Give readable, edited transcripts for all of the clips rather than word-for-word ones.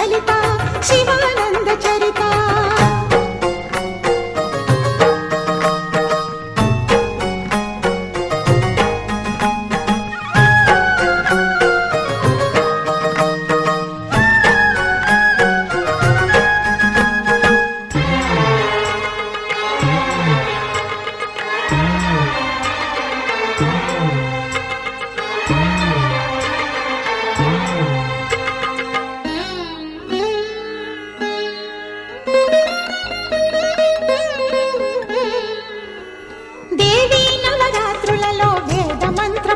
లలిత శివానంద చరిత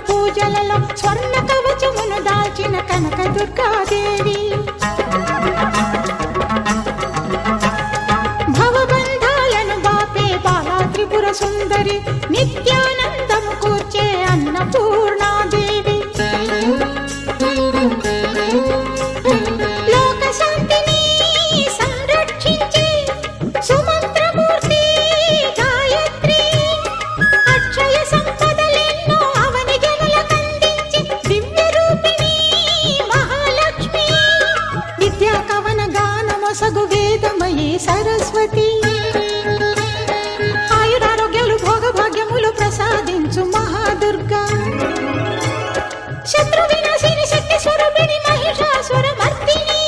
పూజలలో స్వర్ణ కవచమును దాల్చిన కనక దుర్గాదేవి భవబంధాలను బాపే బాలా త్రిపుర సుందరి నిత్యానందము కూర్చే అన్నపూర్ణాదేవి లోక శాంతిని సంరక్షించే సుమంత్రమూర్తి గాయత్రి అక్షయ సంపదలెన్నో అవని జనులకందించి దివ్య రూపిణి మహాలక్ష్మి విద్యా కవన గానమొసగు వేదమయీ సరస్వతి ఆయురారోగ్యాలు భోగభాగ్యములు ప్రసాదించు మహాదుర్గా శత్రు వినాశిని శక్తి స్వరూపిణి మహిషాసుర మర్దిని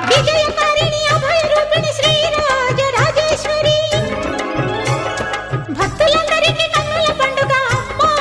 విజయకారిణి అభయ రూపిణి శ్రీరాజ రాజేశ్వరి భక్తులందరికీ కన్నుల పండుగ అమ్మా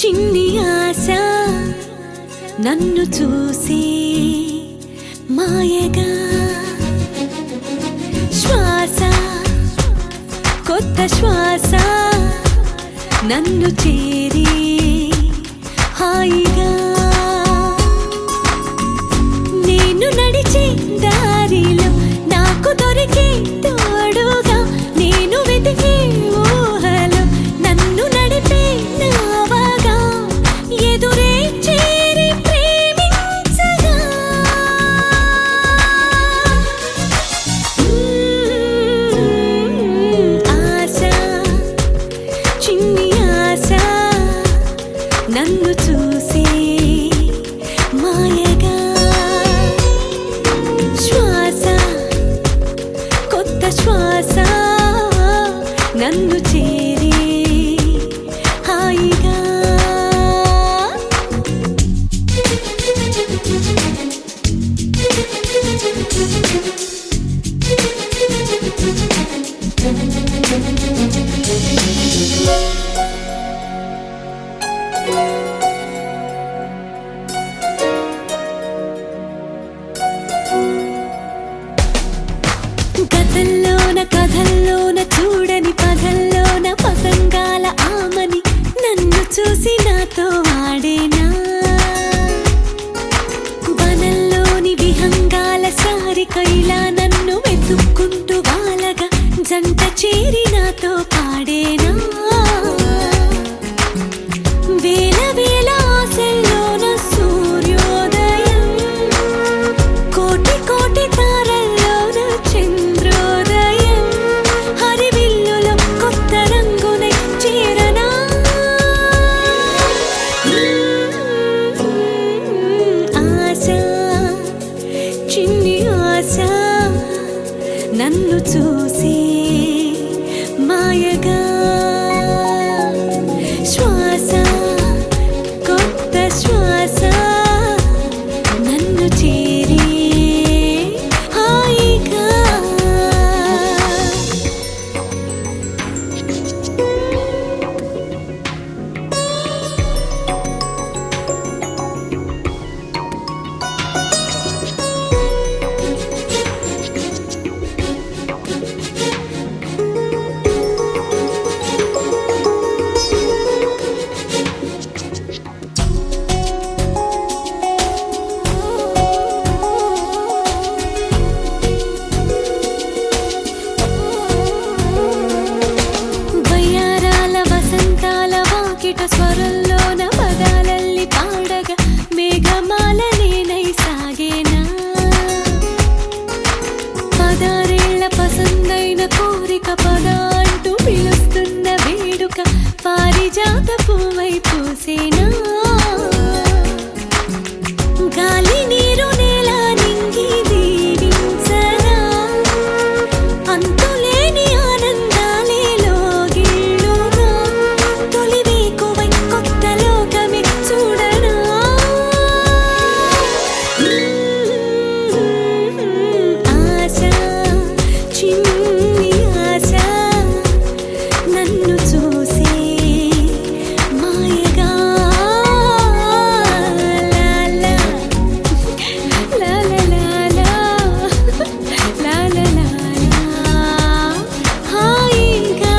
చిన్ని ఆశ నన్ను చూసి మాయగా శ్వాస కొత్త శ్వాస నన్ను చేరి హాయిగా నేను నడిచే దారిలో నాకు దొరికే తోడుగా నేను వెతికే ఊహలో నన్ను నడిపే నావగా ఎదురే చేరి ప్రేమించగా ఆశ చిన్ని ఆశ నన్ను చూసి మాయగా శ్వాస కొత్త శ్వాస నన్ను చేరి హాయిగా గతంలోన కథల్లోన చూడని పదల్లోన పతంగాల ఆమని నన్ను చూసి నాతో ఆడేనా వనంలోని విహంగాల సారిక ఇలా నన్ను వెతుక్కుంటూ వాలగా జంట చేరి నాతో పాడేనా వేల వేల ఆశల్లోన సూర్యోదయం కోటి కోటి తారల్లోన చంద్రోదయం హరివిల్లులో కొత్త రంగునై చేరనా ఆశ చిన్ని ఆశ నన్ను చూసి మాయగా శ్వాస కొత్త శ్వాస నన్ను చేరి హాయిగా తీరిన కోరిక పద అంటూ పిలుస్తున్న వేడుక పారిజాత పువ్వై పూసేనా గాలి నీరు నేల నింగి దీవించనా అంతులేని ఆనందాలే లోగిళ్ళుగా తొలి వేకువై కొత్త లోకమే చూడనా ఆశ చిన్ని ఆశ నన్ను చూసే మాయగా లాలా లాలా లాలా లాలా హాయిగా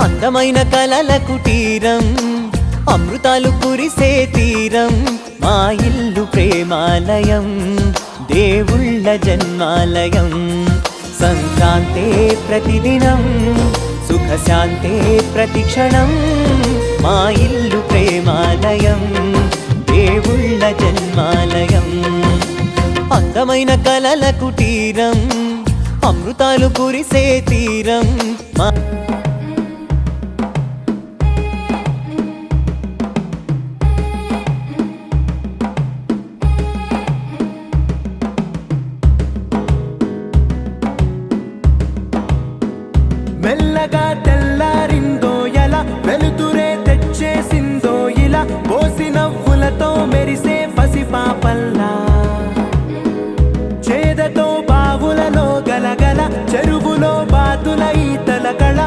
అందమైన కలల కుటీరం అమృతాలు కురిసే తీరం మా ఇల్లు ప్రేమాలయం దేవుళ్ళ జన్మాలయం సంక్రాంతే ప్రతిదినం సుఖశాంతే ప్రతిక్షణం మా ఇల్లు ప్రేమాలయం దేవుళ్ళ జన్మాలయం అందమైన కలల కుటీరం అమృతాలు కురిసే తీరం మా మెల్లగా తెల్లారిందో ఎలా వెలుతురే తెచ్చేసిందో ఇలా పోసి నవ్వులతో మెరిసే పసిపాపల్లా చేదతో బావులలో గలగల చెరువులో బాతుల ఈతల కళ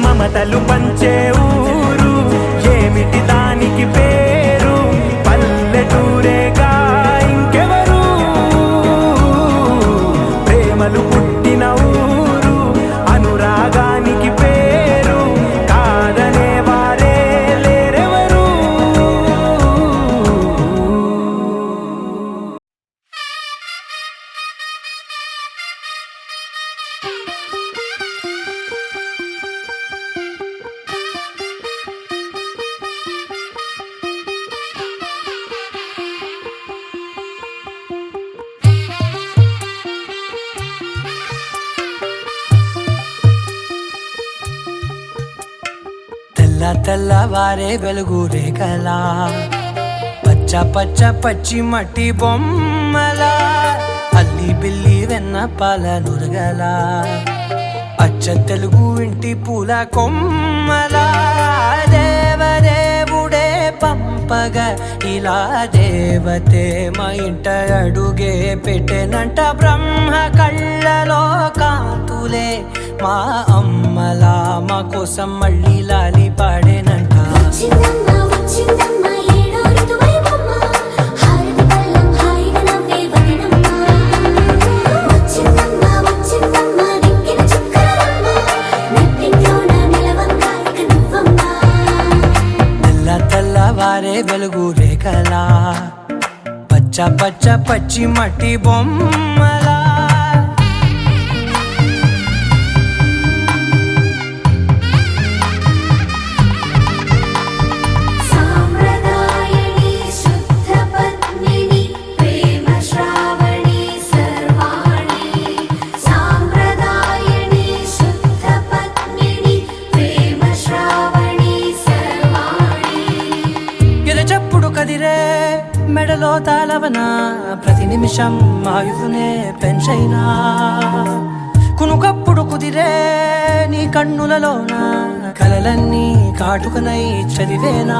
మమతలు పంచే ఊరు ఏమిటి దానికి పేరు పల్లెటూరేగా ఇంకెవరు ప్రేమలు పుట్టిన ఊరు అనురాగానికి పేరు కాదనే వారే లేరెవరు తెల్లవారే వెలుగు రేఖలా పచ్చ పచ్చ పచ్చి మట్టి బొమ్మలా అల్లి బిల్లి వెన్న పాల నురగలా అచ్చ తెలుగు ఇంటి పూల కొమ్మలా దేవదేవుడే పంపగా ఇలా దేవతే మా ఇంట అడుగే పెట్టెనంట బ్రహ్మ కళ్ళలో కాంతులే మా అమ్మలా మా కోసం మళ్ళీ లాలి పాడేనంట వచ్చిందమ్మ వచ్చిందమ్మ ఏడో ఋతువైవమ్మ హారతి పళ్ళం హాయిగా నవ్వే వదనమ్మ వచ్చిందమ్మ వచ్చిందమ్మ దిక్కిన చుక్కలమ్మ నెట్టింట్లోన నిలవంగా ఇక నువ్వమ్మ తెల్లవారే వెలుగు రేఖలా పచ్చ పచ్చ పచ్చి మట్టి బొమ్మలా సాంప్రదాయని శుద్ధ పద్మిని ప్రేమ శ్రావణి సర్వాణి సాంప్రదాయని శుద్ధ పద్మిని ప్రేమ శ్రావణి సర్వాణి ఎరచప్పుడు కదిరే మెడలో తాళవన ప్రతి నిమిషం ఆయుధునే పెంచైనా కునుకప్పుడు కుదిరే నీ కన్నులలోన కలలన్నీ కాటుకనై చదివేనా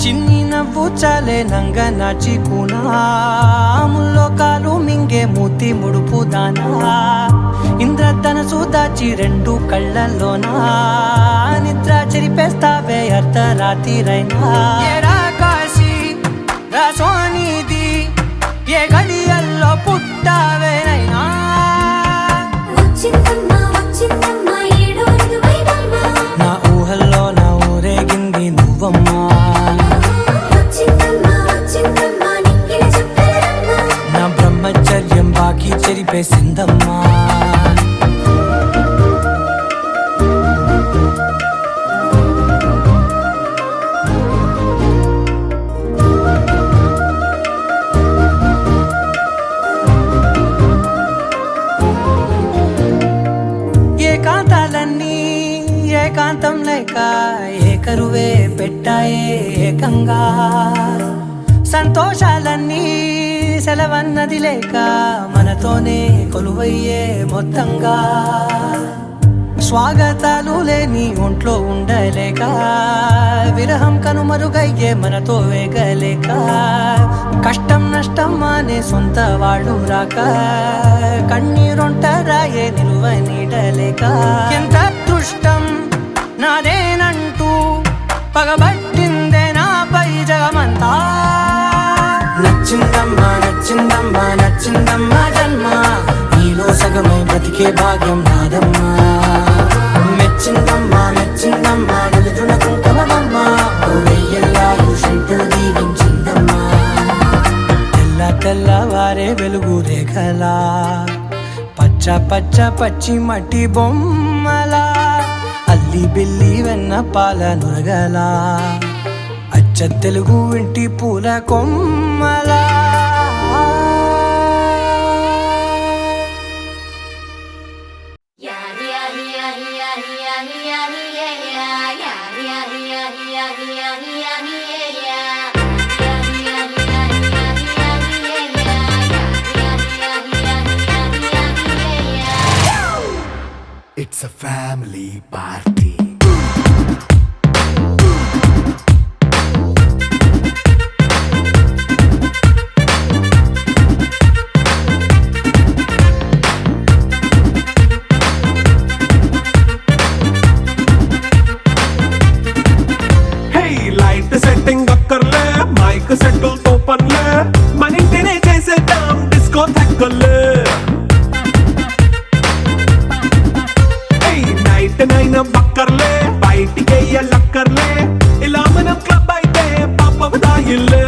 చిన్ని నవ్వు చాలే నంగ నాచి కూనాముల్లో కాలు మింగే మూతి ముడుపు దానా ఇంద్రధనసు దాచి రెండు కళ్ళల్లోనా నిద్ర చెరిపేస్తావే అర్ధరాత్రిరైనా ఏరా కాశీ రా సోనిది ఏ గడియల్లో పుట్టావేనైనా వచ్చిందమ్మ వచ్చిందమ్మ ఏడో ఋతువైవమ్మ నా ఊహల్లో నా ఊరేగింది నువ్వమ్మా వచ్చిందమ్మ వచ్చిందమ్మ నిక్కిన చుక్కలమ్మ నా బ్రహ్మచర్యం బాకీ చెరిపేసిందమ్మా ఏకాంతాలన్నీ ఏకాంతం లేక ఏకరువే పెట్టాయే ఏకంగా సంతోషాలన్నీ సెలవన్నది లేక మనతోనే కొలువయ్యే మొత్తంగా స్వాగతాలు లేని ఒంట్లో ఉండలేక విరహం కనుమరుగయ్యే మనతో వేగలేక కష్టం నష్టం అనే సొంత వాళ్ళు రాక కన్నీరొంటరాయే నిలువ నీడలేక ఎంత అదృష్టం నాదేనంటూ పగబట్టిందే నాపై జగమంతా నచ్చిందమ్మా నచ్చిందమ్మా నచ్చిందమ్మా జన్మ నీలో సగమై బ్రతికే భాగ్యం నాదమ్మా మెచ్చిందమ్మా మెచ్చిందమ్మా నిలుచున కుంకుమమ్మా వెయ్యల్లా ఋషులు దీవించిందమ్మా తెల్లవారే వెలుగు రేఖలా పచ్చ పచ్చ పచ్చి మట్టి బొమ్మలా అల్లి బిల్లి వెన్న పాల నురగలా అచ్చ తెలుగు ఇంటి పూల కొమ్మలా It's a family party. చేయడం అక్కర్లే, బయటికెయ్యలక్కర్లే, ఇలా మనం క్లబ్ అయితే పాపవదా ఇల్లే.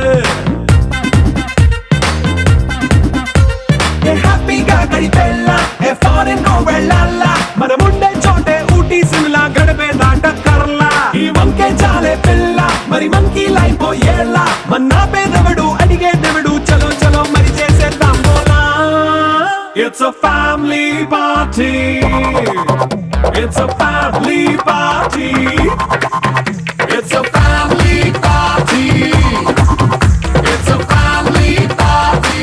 ఏ హ్యాపీగా గడిపెల్లా, ఏ ఫారెన్ నో వెళ్ళాలా, మనముండే చోటే ఊటీ సిమ్లా గడిపే దాటక్కర్లా. ఈ వంకే చాలే పిల్ల, మరి మంకీ లైఫ్ ఏళ్ళ, మన్నా పేదవడు అడిగేదెవడు, చలో చలో మరి చేసేద్దాం బోలా. It's a family party. It's a family party. It's a family party. It's a family party.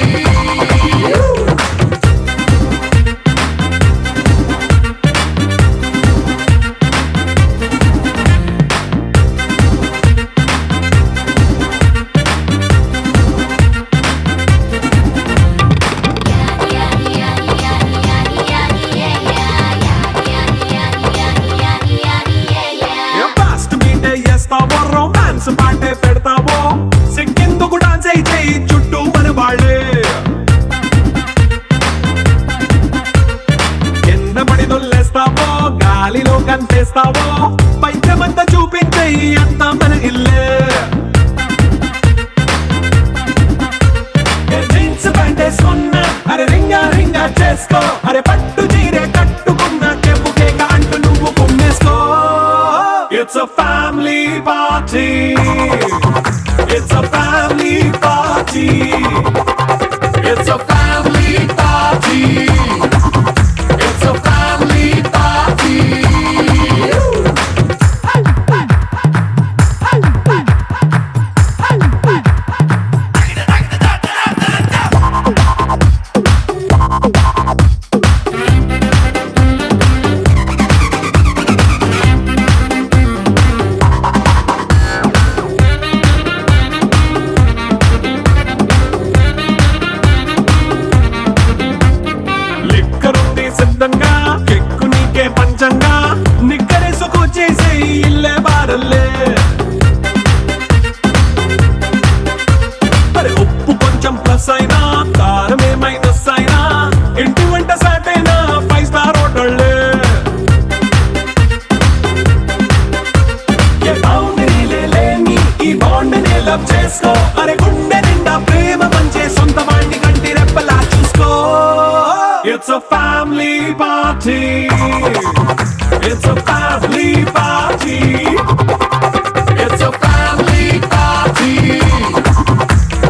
Fast మీటే చేస్తావో, రొమాన్స్ పాటే పెడతావో, సిక్కిందుకు డాన్స్ అయి చేయి చుట్టూ మన వాళ్ళే. కింద పడి దొల్లేస్తావో, గాలిలో కంటేస్తావో, పైకమంతా చూపించేయి అంతా మన ఇల్లే. జీన్స్ ప్యాంట్ వేసుకున్నా, అరే రింగా రింగా చేసుకో, అరే పట్టు చీరే కట్టుకున్నా, కెప్పు కేక అంటూ నువ్వు కుమ్మేసుకో. It's a family party. It's a family party. It's a family party. It's a family party. లిక్కరుంది సిద్ధంగా, కెక్కు నీకే పంచంగా, నిక్కరేసుకు చేసే ఇల్లే బారల్లే. మరి ఉప్పు కొంచెం ప్లస్ అయినా, కారమే మైనస్ అయినా, ఇంటి వంట సాటైనా 5 స్టార్ హోటళ్ళే. ఏ బౌండరీలే లేని ఈ బాండ్నే లవ్ చేసుకో, అరే గుండె నిండా ప్రేమ పంచే సొంత వాణ్ణి కంటి రెప్పలా చూసుకో. It's a family party. It's a family party. It's a family party.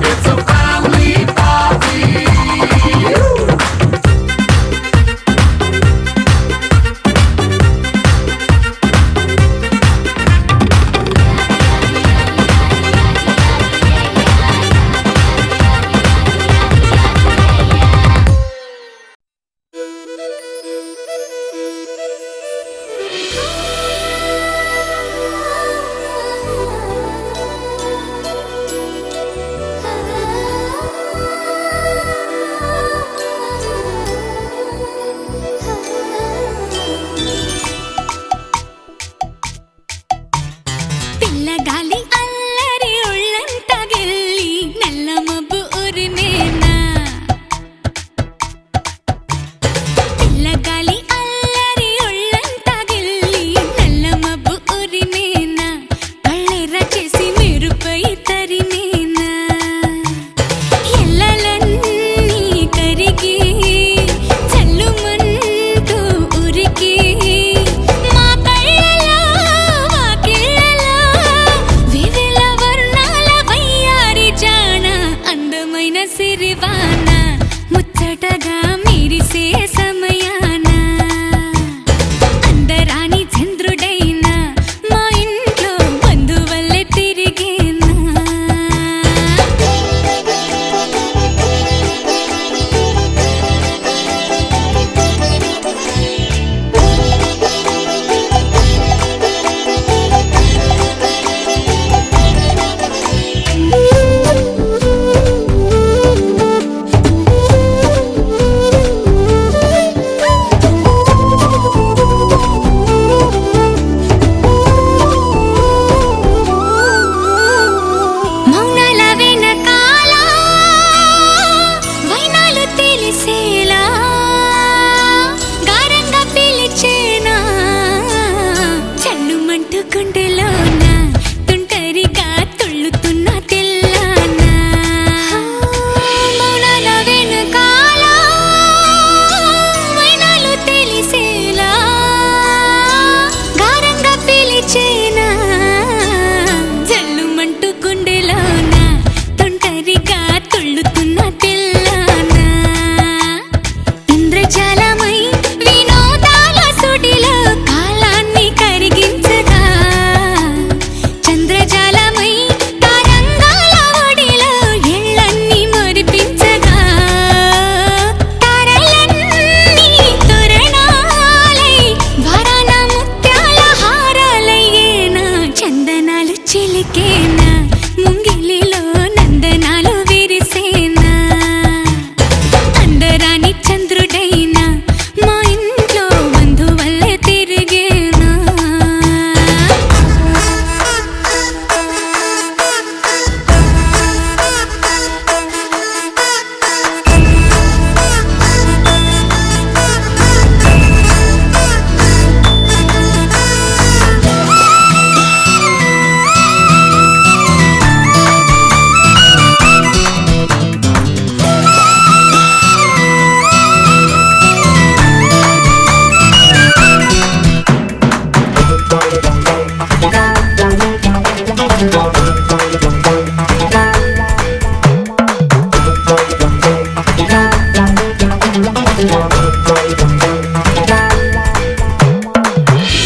It's a family party.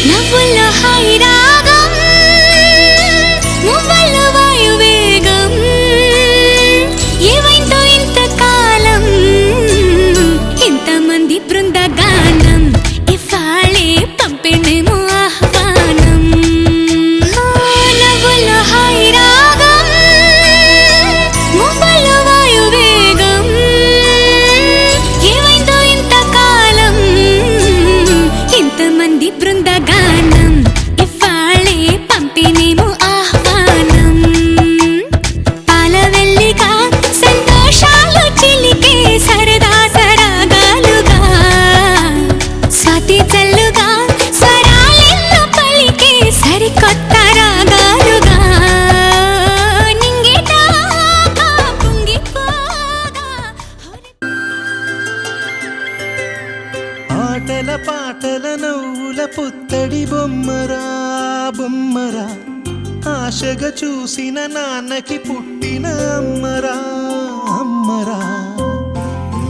నవ్వుల్లో హాయి రాగం మువ్వల్లో వాయువేగం ఏవైందో ఇంతకాలం ఇంతమంది బృందగానం ఇవాళే పంపిణేమో ఆహ్వానం నవ్వుల్లో హాయి రాగం మువ్వల్లో వాయువేగం ఏవైందో ఇంతకాలం ఇంతమంది బృందగానం ఇవాళే పంపిణేమో ఆహ్వానం పాలవెల్లిగా సంతోషాలు చిలికే సరదా సరాగాలుగా స్వాతి చల్లుగా స్వరాలెన్నో పలికే సరికొత్త రాగాలుగా నింగిటా పొంగిపోగా ఆటల పాటల నవ్వుల పుత్తడి బొమ్మరా బొమ్మరా ఆశగా చూసిన నాన్నకి పుట్టిన అమ్మరా అమ్మరా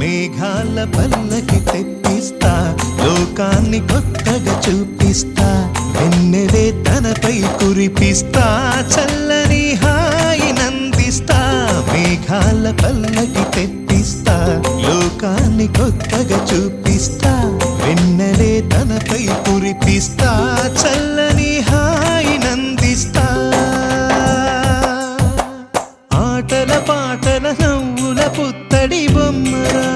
మేఘాల పల్లకి తెప్పిస్తా లోకాన్ని కొత్తగా చూపిస్తా వెన్నెలే తనపై కురిపిస్తా చల్లని హాయి నందిస్తా మేఘాల పల్లకి తెప్పిస్తా లోకాన్ని కొత్తగా చూపిస్తా వెన్నెలే తనపై కురిపిస్తా చల్లని హాయి నందిస్తా ఆటల పాటల నవ్వుల పుత్తడి బొమ్మరా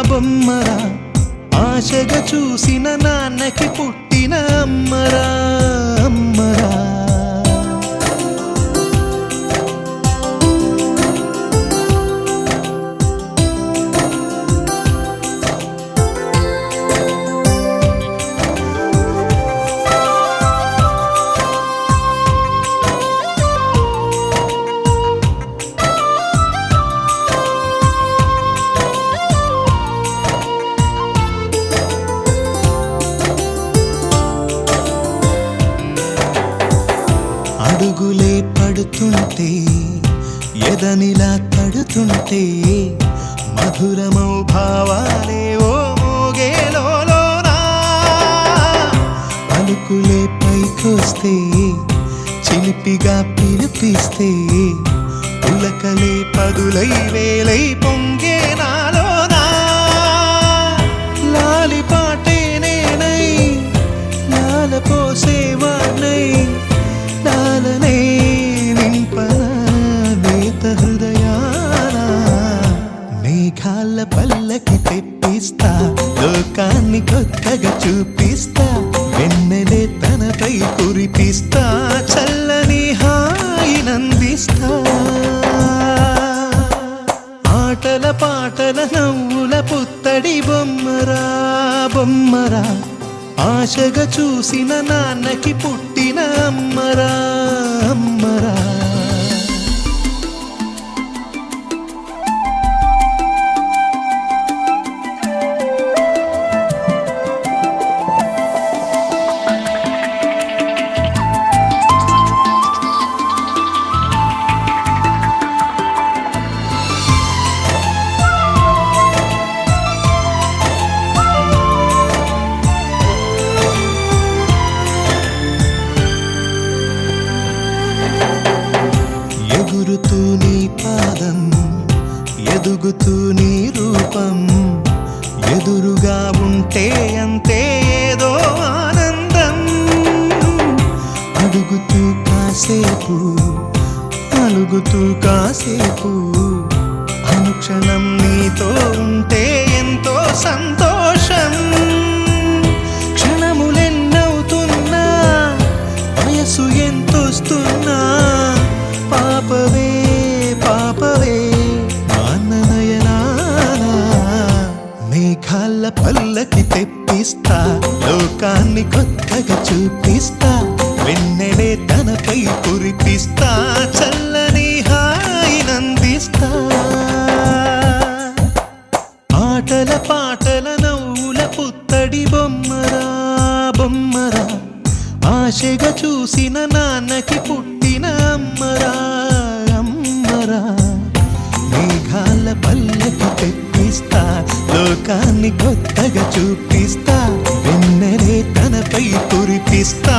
బొమ్మరా ఆశగా చూసిన నాన్నకి పుట్టిన అమ్మరా అమ్మరా అడుగులే పడుతుంటే ఎదనిలా తడుతుంటే మధురమౌ భావాలే ఓ మోగేలోనా పలుకులే పైకొస్తే చిలిపిగా పిలిపిస్తే పులకలే పదులై వేలై పొంగే నాలోనా లాలి పాటే నేనై లాల పోసేవాణ్ణై లాలనే నింపనా నేత హృదయాన మేఘాల పల్లకి తెప్పిస్తా లోకాన్ని కొత్తగా చూపిస్తా వెన్నెలే తనపై కురిపిస్తా చల్లని హాయి నందిస్తా ఆటల పాటల నవ్వుల పుత్తడి బొమ్మరా బొమ్మరా ఆశగా చూసిన నాన్నకి పుట్టిన అమ్మరా అమ్మరా ఎగురుతూ నీ పాదం ఎదుగుతూ నీ రూపం ఎదురుగా ఉంటే అంతే ఏదో ఆనందం అడుగుతూ కాసేపు అలుగుతూ కాసేపు అనుక్షణం నీతో ఉంటే ఎంతో సంతోషం క్షణములెన్నవుతున్నా వయసు ఎంతొస్తున్నా పాపవే పాపవే నాన్ననయనానా మేఘాల పల్లకి తెప్పిస్తా లోకాన్ని కొత్తగా చూపిస్తా వెన్నెలే తనపై కురిపిస్తా చల్లని హాయి నందిస్తా ఆటల పాటల నవ్వుల పుత్తడి బొమ్మరా బొమ్మరా ఆశగా చూసిన నాన్నకి పుట్టిన అమ్మరా అమ్మరా అమ్మరా మేఘాల పల్లకి తెప్పిస్తా లోకాన్ని కొత్తగా చూపిస్తా వెన్నెలే తనపై కురిపిస్తా